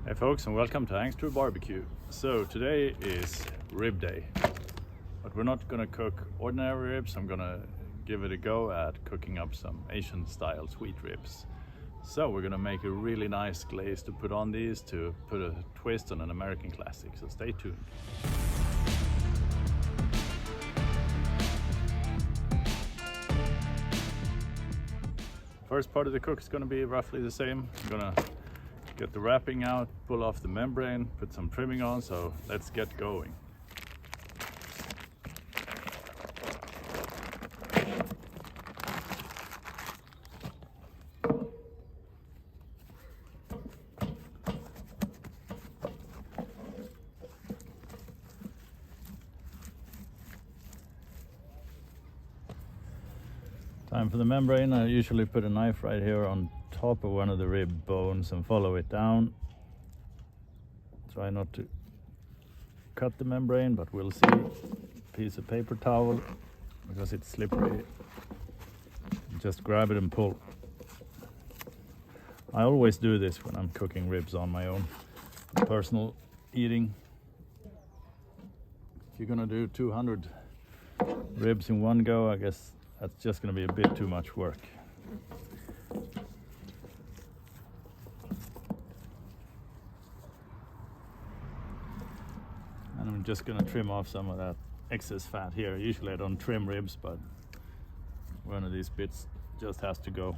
Hey folks, and welcome to N Sear BBQ. So today is rib day, but we're not gonna cook ordinary ribs. I'm gonna give it a go at cooking up some Asian style sweet ribs. So we're gonna make a really nice glaze to put on these to put a twist on an American classic, so stay tuned. First part of the cook is gonna be roughly the same. I'm gonna get the wrapping out, pull off the membrane, put some trimming on, so let's get going. Time for the membrane. I usually put a knife right here on top of one of the rib bones and follow it down. Try not to cut the membrane, but we'll see. Piece of paper towel, because it's slippery. Just grab it and pull. I always do this when I'm cooking ribs on my own personal eating. If you're gonna do 200 ribs in one go, I guess that's just going to be a bit too much work. And I'm just going to trim off some of that excess fat here. Usually I don't trim ribs, but one of these bits just has to go.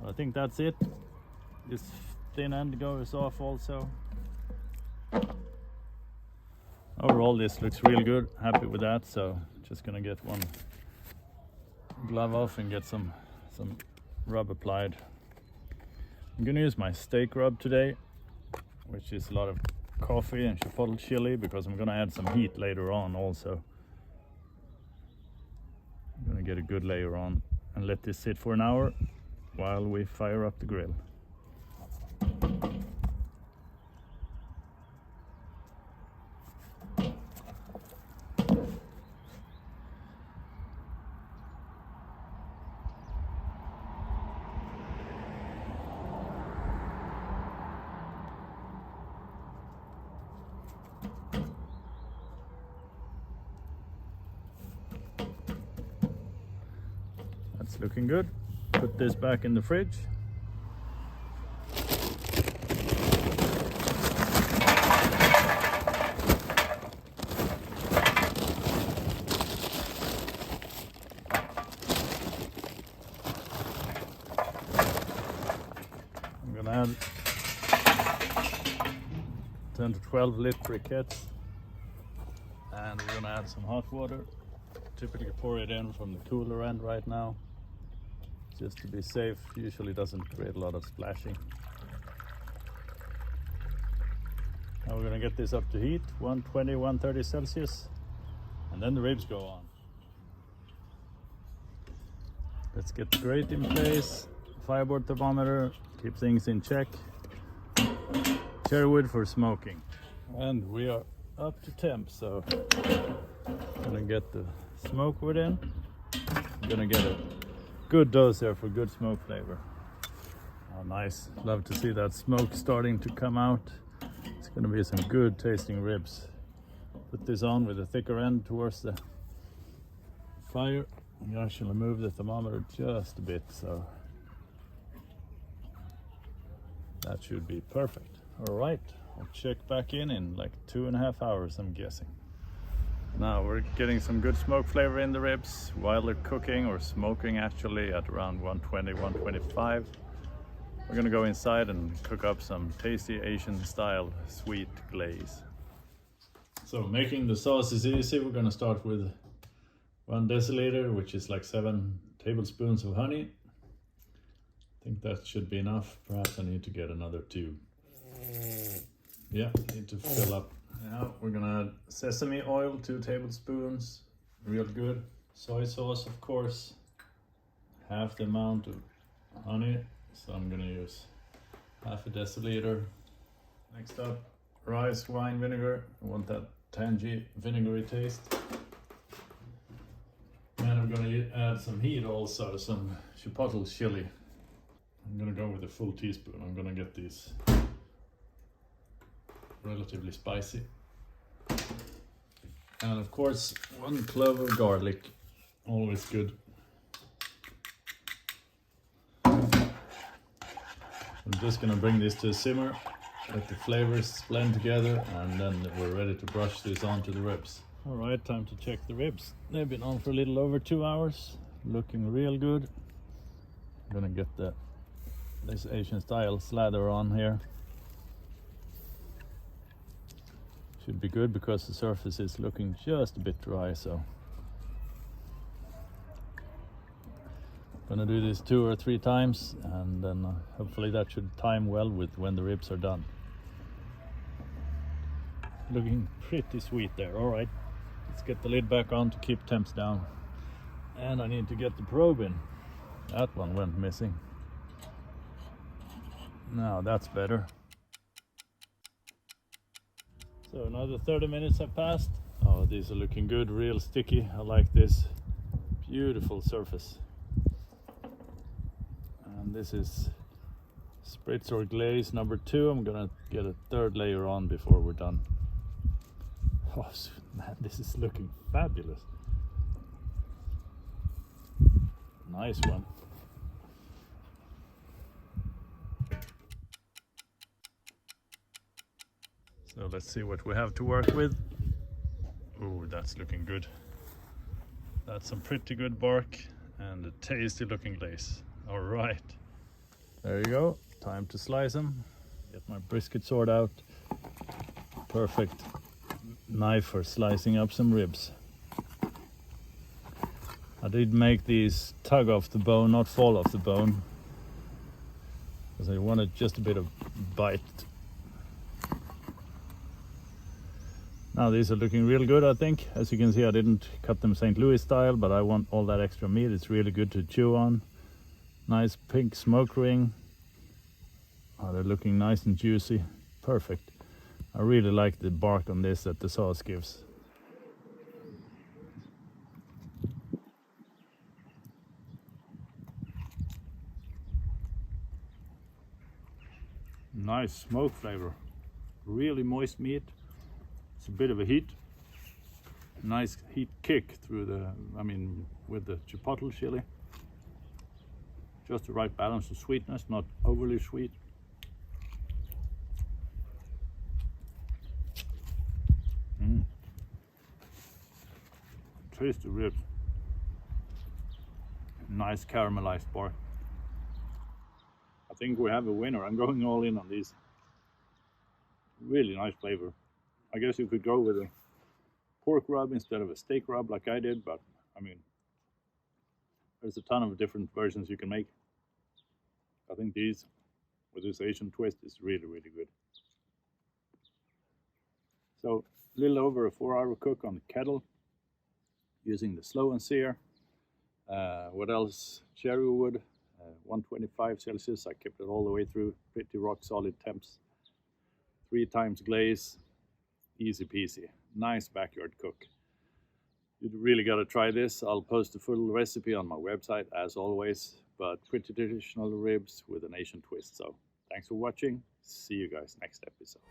I think that's it. This thin end goes off also. Overall this looks really good. Happy with that, so just going to get one glove off and get some rub applied. I'm gonna use my steak rub today, which is a lot of coffee and chipotle chili, because I'm gonna add some heat later on also. I'm gonna get a good layer on and let this sit for an hour while we fire up the grill. That's looking good. Put this back in the fridge. I'm gonna add 10 to 12 lit briquettes, and we're gonna add some hot water. Typically pour it in from the cooler end right now, just to be safe. Usually doesn't create a lot of splashing. Now we're gonna get this up to heat, 120, 130 Celsius, and then the ribs go on. Let's get the grate in place, FireBoard thermometer, keep things in check. Cherry wood for smoking. And we are up to temp, so I'm gonna get the smoke wood in. I'm gonna get a good dose there for good smoke flavor. Oh, nice. Love to see that smoke starting to come out. It's gonna be some good tasting ribs. Put this on with a thicker end towards the fire. You actually move the thermometer just a bit, so that should be perfect. All right, I'll check back in like 2.5 hours, I'm guessing. Now we're getting some good smoke flavor in the ribs while they're cooking, or smoking actually, at around 120, 125. We're gonna go inside and cook up some tasty Asian style sweet glaze. So making the sauce is easy. We're gonna start with 1 deciliter, which is like 7 tablespoons of honey. I think that should be enough. Perhaps I need to get another 2. Yeah, need to fill up. Now we're gonna add sesame oil, 2 tablespoons, real good. Soy sauce, of course, half the amount of honey, so I'm gonna use half a deciliter. Next up, rice wine vinegar. I want that tangy, vinegary taste. And I'm gonna add some heat also, some chipotle chili. I'm gonna go with a full teaspoon. I'm gonna get these relatively spicy. And of course, 1 clove of garlic, always good. I'm just gonna bring this to a simmer, let the flavors blend together, and then we're ready to brush this onto the ribs. All right, time to check the ribs. They've been on for a little over 2 hours, looking real good. I'm gonna get this Asian style slather on here. Should be good because the surface is looking just a bit dry, so gonna do this 2 or 3 times, and then hopefully that should time well with when the ribs are done. Looking pretty sweet there. All right, let's get the lid back on to keep temps down. And I need to get the probe in. That one went missing. Now that's better. So another 30 minutes have passed. Oh, these are looking good, real sticky. I like this. Beautiful surface. And this is Spritz or Glaze number 2. I'm gonna get a 3rd layer on before we're done. Oh man, this is looking fabulous. Nice one. So let's see what we have to work with. Oh, that's looking good. That's some pretty good bark and a tasty looking glaze. All right, there you go. Time to slice them. Get my brisket sword out. Perfect knife for slicing up some ribs. I did make these tug off the bone, not fall off the bone, because I wanted just a bit of bite. Now these are looking real good, I think. As you can see, I didn't cut them St. Louis style, but I want all that extra meat. It's really good to chew on. Nice pink smoke ring. Oh, they're looking nice and juicy. Perfect. I really like the bark on this that the sauce gives. Nice smoke flavor. Really moist meat. It's a bit of a heat. Nice heat kick through with the chipotle chili. Just the right balance of sweetness, not overly sweet. Tasty ribs. Nice caramelized bark. I think we have a winner. I'm going all in on these. Really nice flavor. I guess you could go with a pork rub instead of a steak rub like I did, but I mean, there's a ton of different versions you can make. I think these, with this Asian twist, is really, really good. So, a little over a 4-hour cook on the kettle, using the slow and sear. What else? Cherry wood, 125 Celsius. I kept it all the way through, pretty rock solid temps. 3 times glaze, easy peasy. Nice backyard cook. You really got to try this. I'll post a full recipe on my website as always, but pretty traditional ribs with an Asian twist. So thanks for watching. See you guys next episode.